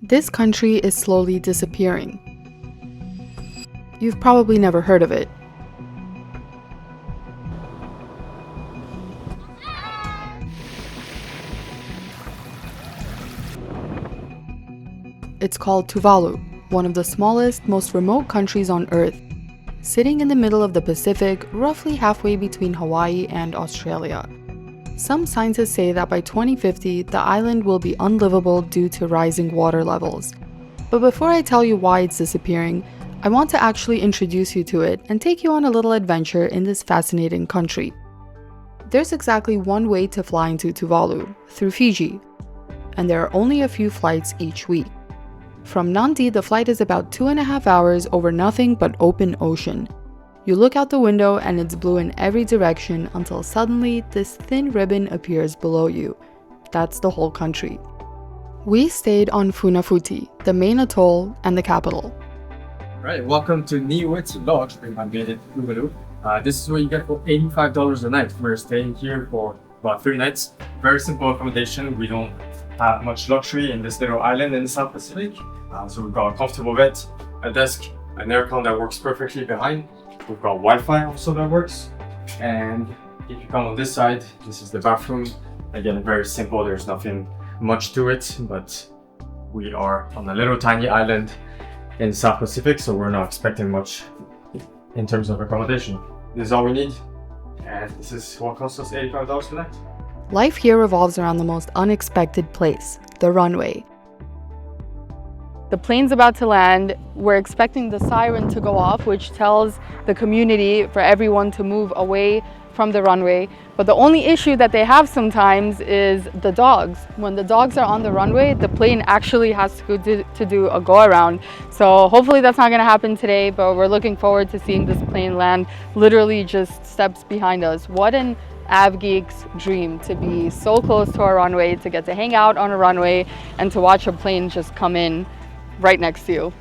This country is slowly disappearing. You've probably never heard of it. It's called Tuvalu, one of the smallest, most remote countries on Earth, sitting in the middle of the Pacific, roughly halfway between Hawaii and Australia. Some scientists say that by 2050, the island will be unlivable due to rising water levels. But before I tell you why it's disappearing, I want to actually introduce you to it and take you on a little adventure in this fascinating country. There's exactly one way to fly into Tuvalu, through Fiji, and there are only a few flights each week. From Nandi, the flight is about 2.5 hours over nothing but open ocean. You look out the window and it's blue in every direction until suddenly this thin ribbon appears below you. That's the whole country. We stayed on Funafuti, the main atoll and the capital. Right, welcome to Niueti Lodge in Tuvalu. This is what you get for $85 a night. We're staying here for about 3 nights. Very simple accommodation. We don't have much luxury in this little island in the South Pacific. So we've got a comfortable bed, a desk, an aircon that works perfectly behind. We've got Wi-Fi also that works. And if you come on this side, this is the bathroom. Again, very simple. There's nothing much to it, but we are on a little tiny island in the South Pacific, so we're not expecting much in terms of accommodation. This is all we need, and this is what costs us $85 a night. Life here revolves around the most unexpected place, the runway. The plane's about to land. We're expecting the siren to go off, which tells the community for everyone to move away from the runway. But the only issue that they have sometimes is the dogs. When the dogs are on the runway, the plane actually has to go to do a go around. So hopefully that's not going to happen today, but we're looking forward to seeing this plane land literally just steps behind us. What an AvGeek's dream to be so close to our runway, to get to hang out on a runway and to watch a plane just come in right next to you.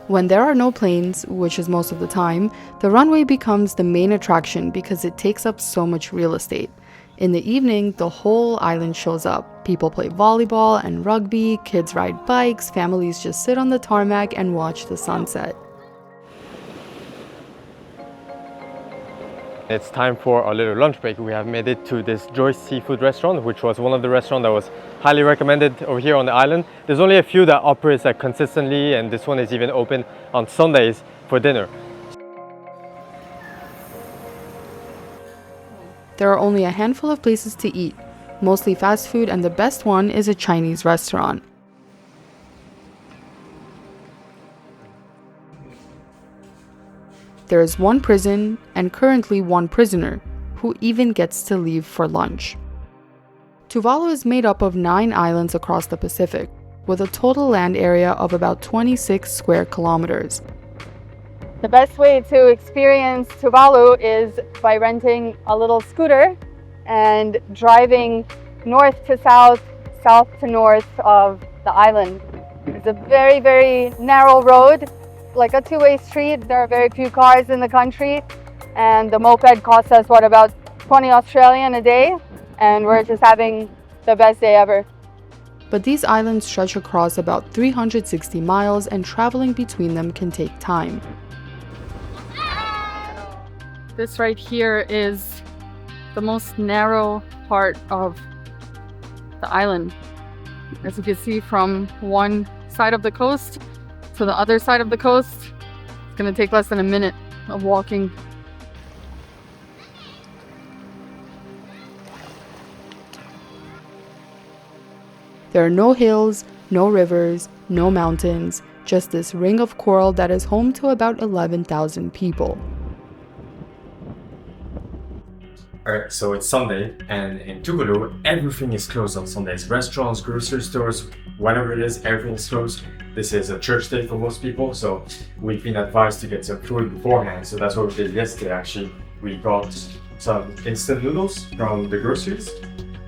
When there are no planes, which is most of the time, the runway becomes the main attraction because it takes up so much real estate. In the evening, the whole island shows up. People play volleyball and rugby, kids ride bikes, families just sit on the tarmac and watch the sunset. It's time for a little lunch break. We have made it to this Joyce Seafood restaurant, which was one of the restaurants that was highly recommended over here on the island. There's only a few that operate consistently, and this one is even open on Sundays for dinner. There are only a handful of places to eat, mostly fast food, and the best one is a Chinese restaurant. There is one prison and currently one prisoner who even gets to leave for lunch. Tuvalu is made up of 9 islands across the Pacific, with a total land area of about 26 square kilometers. The best way to experience Tuvalu is by renting a little scooter and driving north to south, south to north of the island. It's a very, very narrow road, like a two-way street. There are very few cars in the country, and the moped costs us about 20 Australian a day, and we're just having the best day ever. But these islands stretch across about 360 miles, and traveling between them can take time. This right here is the most narrow part of the island. As you can see, from one side of the coast to the other side of the coast, it's going to take less than a minute of walking. There are no hills, no rivers, no mountains, just this ring of coral that is home to about 11,000 people. Alright, so it's Sunday, and in Tuvalu, everything is closed on Sundays. Restaurants, grocery stores, whatever it is, everything is closed. This is a church day for most people, so we've been advised to get some food beforehand. So that's what we did yesterday, actually. We got some instant noodles from the groceries,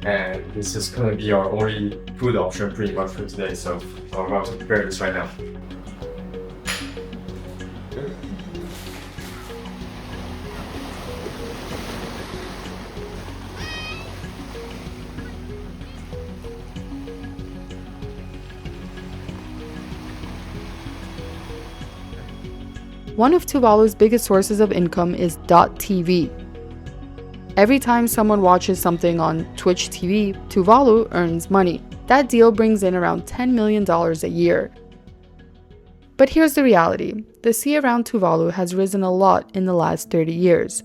and this is going to be our only food option pretty much for today. So I'm about to prepare this right now. One of Tuvalu's biggest sources of income is .tv. Every time someone watches something on Twitch TV, Tuvalu earns money. That deal brings in around $10 million a year. But here's the reality. The sea around Tuvalu has risen a lot in the last 30 years.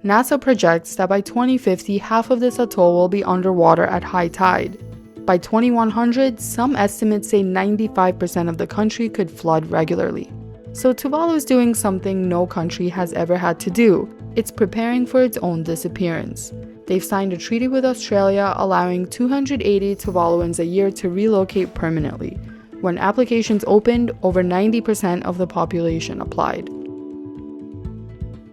NASA projects that by 2050, half of this atoll will be underwater at high tide. By 2100, some estimates say 95% of the country could flood regularly. So Tuvalu is doing something no country has ever had to do. It's preparing for its own disappearance. They've signed a treaty with Australia allowing 280 Tuvaluans a year to relocate permanently. When applications opened, over 90% of the population applied.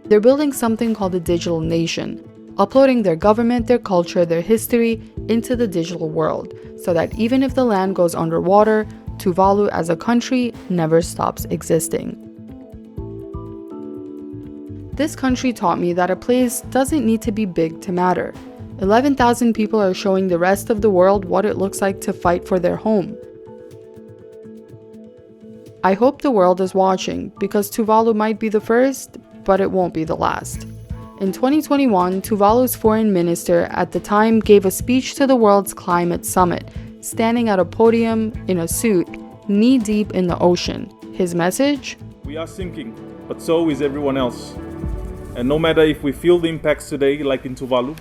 They're building something called a digital nation, uploading their government, their culture, their history into the digital world, so that even if the land goes underwater, Tuvalu as a country never stops existing. This country taught me that a place doesn't need to be big to matter. 11,000 people are showing the rest of the world what it looks like to fight for their home. I hope the world is watching, because Tuvalu might be the first, but it won't be the last. In 2021, Tuvalu's foreign minister at the time gave a speech to the world's climate summit, standing at a podium in a suit, knee-deep in the ocean. His message? We are sinking, but so is everyone else. And no matter if we feel the impacts today, like in Tuvalu,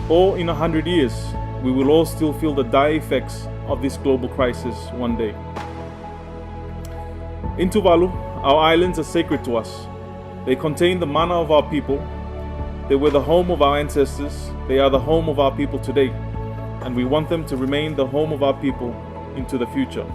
or in 100 years, we will all still feel the dire effects of this global crisis one day. In Tuvalu, our islands are sacred to us. They contain the mana of our people. They were the home of our ancestors. They are the home of our people today. And we want them to remain the home of our people into the future.